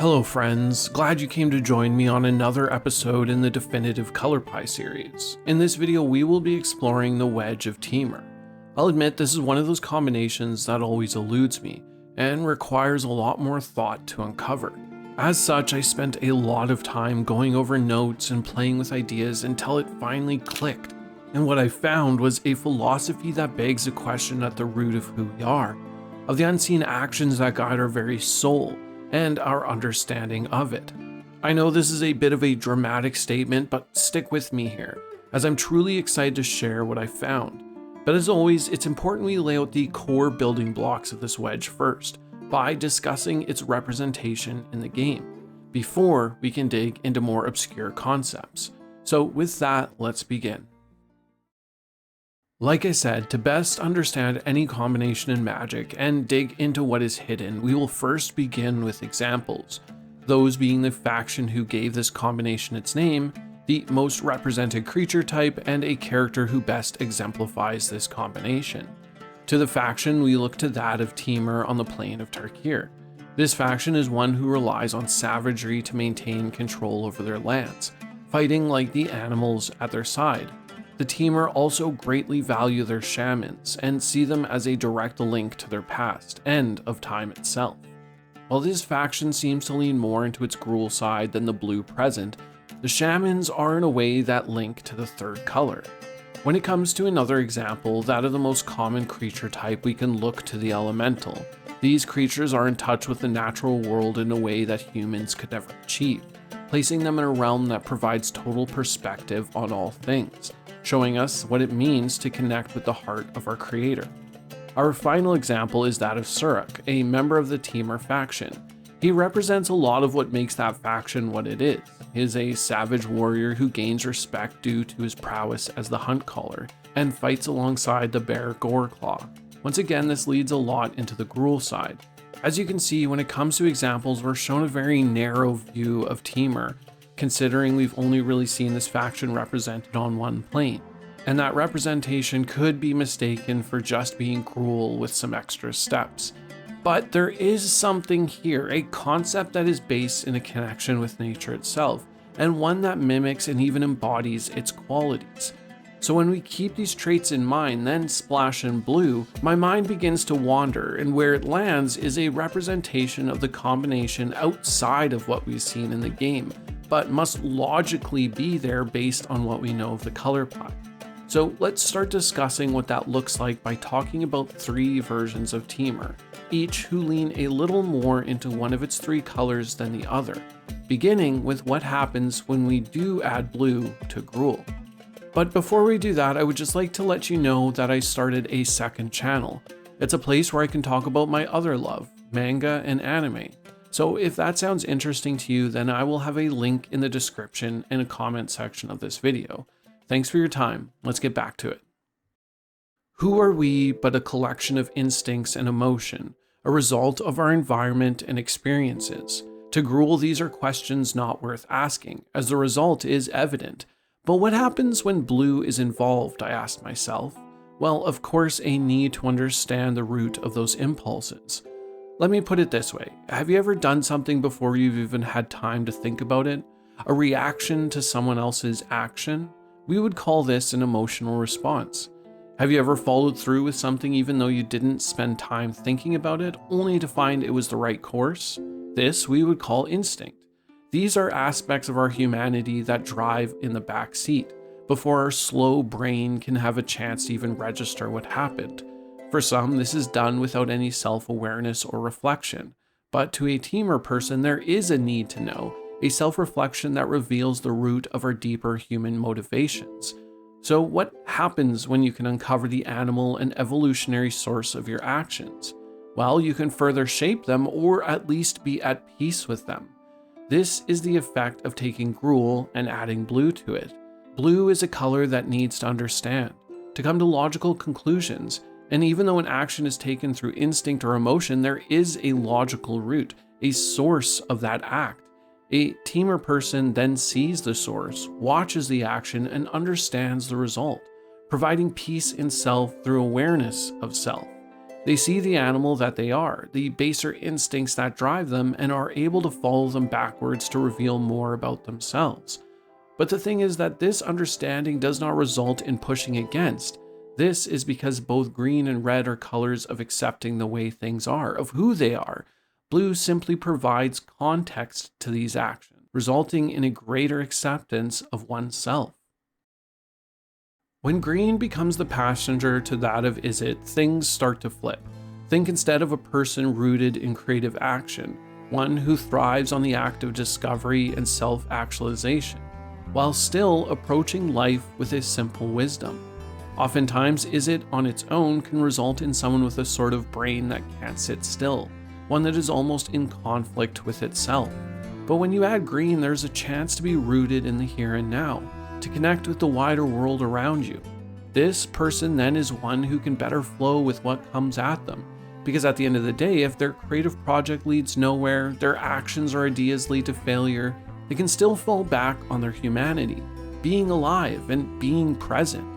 Hello friends, glad you came to join me on another episode in the Definitive Color Pie series. In this video we will be exploring the Wedge of Temur. I'll admit this is one of those combinations that always eludes me, and requires a lot more thought to uncover. As such, I spent a lot of time going over notes and playing with ideas until it finally clicked, and what I found was a philosophy that begs a question at the root of who we are, of the unseen actions that guide our very soul, and our understanding of it. I know this is a bit of a dramatic statement, but stick with me here, as I'm truly excited to share what I found. But as always, it's important we lay out the core building blocks of this wedge first, by discussing its representation in the game, before we can dig into more obscure concepts. So with that, let's begin. Like I said, to best understand any combination in Magic and dig into what is hidden, we will first begin with examples, those being the faction who gave this combination its name, the most represented creature type, and a character who best exemplifies this combination. To the faction, we look to that of Temur on the plane of Tarkir. This faction is one who relies on savagery to maintain control over their lands, fighting like the animals at their side. The Temur also greatly value their shamans and see them as a direct link to their past and of time itself. While this faction seems to lean more into its Gruul side than the blue present, the shamans are in a way that link to the third color. When it comes to another example, that of the most common creature type, we can look to the elemental. These creatures are in touch with the natural world in a way that humans could never achieve, placing them in a realm that provides total perspective on all things, showing us what it means to connect with the heart of our creator. Our final example is that of Suruk, a member of the Temur faction. He represents a lot of what makes that faction what it is. He is a savage warrior who gains respect due to his prowess as the hunt caller, and fights alongside the bear Goreclaw. Once again, this leads a lot into the Gruul side. As you can see, when it comes to examples, we're shown a very narrow view of Temur, considering we've only really seen this faction represented on one plane, and that representation could be mistaken for just being Gruul with some extra steps. But there is something here, a concept that is based in a connection with nature itself, and one that mimics and even embodies its qualities. So when we keep these traits in mind, then splash in blue, my mind begins to wander, and where it lands is a representation of the combination outside of what we've seen in the game, but must logically be there based on what we know of the color pie. So let's start discussing what that looks like by talking about three versions of Temur, each who lean a little more into one of its three colors than the other, beginning with what happens when we do add blue to Gruul. But before we do that, I would just like to let you know that I started a second channel. It's a place where I can talk about my other love, manga and anime. So if that sounds interesting to you, then I will have a link in the description and a comment section of this video. Thanks for your time. Let's get back to it. Who are we but a collection of instincts and emotion, a result of our environment and experiences? To Gruul, these are questions not worth asking, as the result is evident. But what happens when blue is involved, I asked myself. Well, of course, a need to understand the root of those impulses. Let me put it this way. Have you ever done something before you've even had time to think about it? A reaction to someone else's action? We would call this an emotional response. Have you ever followed through with something even though you didn't spend time thinking about it, only to find it was the right course? This we would call instinct. These are aspects of our humanity that drive in the back seat, before our slow brain can have a chance to even register what happened. For some, this is done without any self-awareness or reflection, but to a Temur person, there is a need to know, a self-reflection that reveals the root of our deeper human motivations. So what happens when you can uncover the animal and evolutionary source of your actions? Well, you can further shape them, or at least be at peace with them. This is the effect of taking Gruul and adding blue to it. Blue is a color that needs to understand, to come to logical conclusions, and even though an action is taken through instinct or emotion, there is a logical root, a source of that act. A Temur person then sees the source, watches the action, and understands the result, providing peace in self through awareness of self. They see the animal that they are, the baser instincts that drive them, and are able to follow them backwards to reveal more about themselves. But the thing is that this understanding does not result in pushing against. This is because both green and red are colors of accepting the way things are, of who they are. Blue simply provides context to these actions, resulting in a greater acceptance of oneself. When green becomes the passenger to that of is it, things start to flip. Think instead of a person rooted in creative action, one who thrives on the act of discovery and self-actualization, while still approaching life with a simple wisdom. Oftentimes, is it on its own can result in someone with a sort of brain that can't sit still, one that is almost in conflict with itself. But when you add green, there's a chance to be rooted in the here and now, to connect with the wider world around you. This person then is one who can better flow with what comes at them, because at the end of the day, if their creative project leads nowhere, their actions or ideas lead to failure, they can still fall back on their humanity, being alive and being present.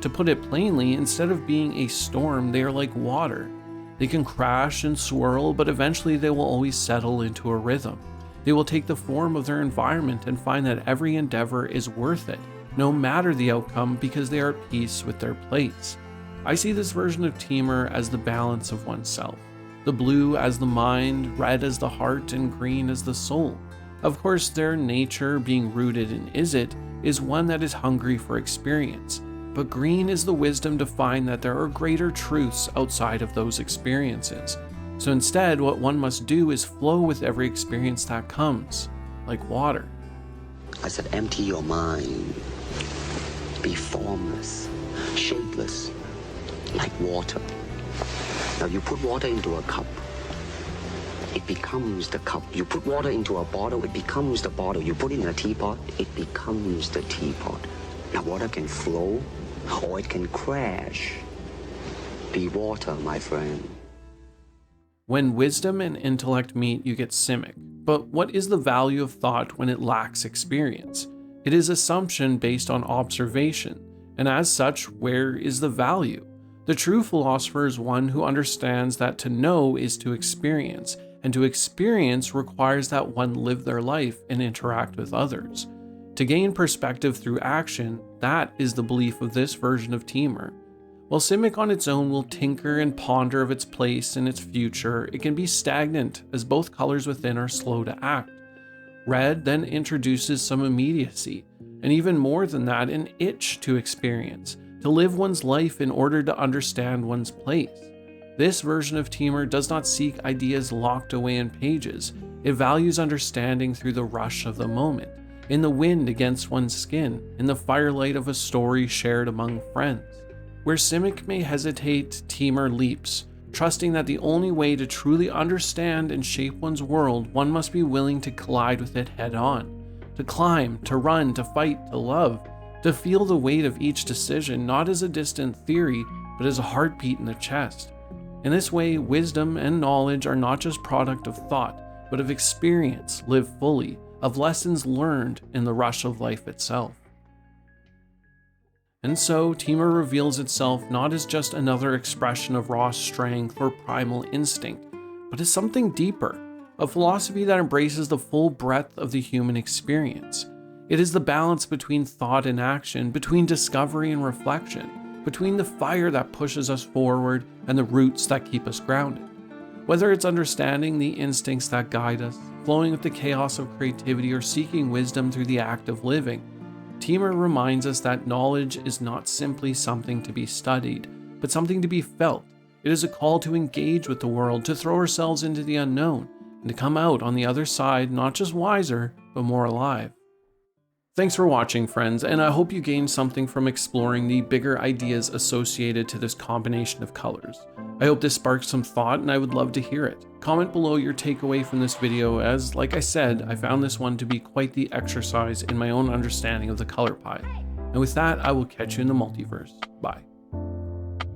To put it plainly, instead of being a storm, they are like water. They can crash and swirl, but eventually they will always settle into a rhythm. They will take the form of their environment and find that every endeavor is worth it, no matter the outcome, because they are at peace with their place. I see this version of Temur as the balance of oneself. The blue as the mind, red as the heart, and green as the soul. Of course, their nature, being rooted in is one that is hungry for experience. But green is the wisdom to find that there are greater truths outside of those experiences. So instead, what one must do is flow with every experience that comes, like water. I said, empty your mind. Be formless, shapeless, like water. Now you put water into a cup, it becomes the cup. You put water into a bottle, it becomes the bottle. You put it in a teapot, it becomes the teapot. Now water can flow, or it can crash. Be water, my friend. When wisdom and intellect meet, you get simic. But what is the value of thought when it lacks experience? It is assumption based on observation, and as such, where is the value? The true philosopher is one who understands that to know is to experience, and to experience requires that one live their life and interact with others. To gain perspective through action, that is the belief of this version of Temur. While Simic on its own will tinker and ponder of its place and its future, it can be stagnant as both colors within are slow to act. Red then introduces some immediacy, and even more than that, an itch to experience, to live one's life in order to understand one's place. This version of Temur does not seek ideas locked away in pages. It values understanding through the rush of the moment, in the wind against one's skin, in the firelight of a story shared among friends. Where Simic may hesitate, Temur leaps, trusting that the only way to truly understand and shape one's world, one must be willing to collide with it head on, to climb, to run, to fight, to love, to feel the weight of each decision, not as a distant theory, but as a heartbeat in the chest. In this way, wisdom and knowledge are not just product of thought, but of experience lived fully, of lessons learned in the rush of life itself. And so, Temur reveals itself not as just another expression of raw strength or primal instinct, but as something deeper, a philosophy that embraces the full breadth of the human experience. It is the balance between thought and action, between discovery and reflection, between the fire that pushes us forward and the roots that keep us grounded. Whether it's understanding the instincts that guide us, flowing with the chaos of creativity, or seeking wisdom through the act of living, Temur reminds us that knowledge is not simply something to be studied, but something to be felt. It is a call to engage with the world, to throw ourselves into the unknown, and to come out on the other side not just wiser, but more alive. Thanks for watching, friends, and I hope you gained something from exploring the bigger ideas associated to this combination of colors. I hope this sparked some thought, and I would love to hear it. Comment below your takeaway from this video, as, like I said, I found this one to be quite the exercise in my own understanding of the color pie. And with that, I will catch you in the multiverse. Bye.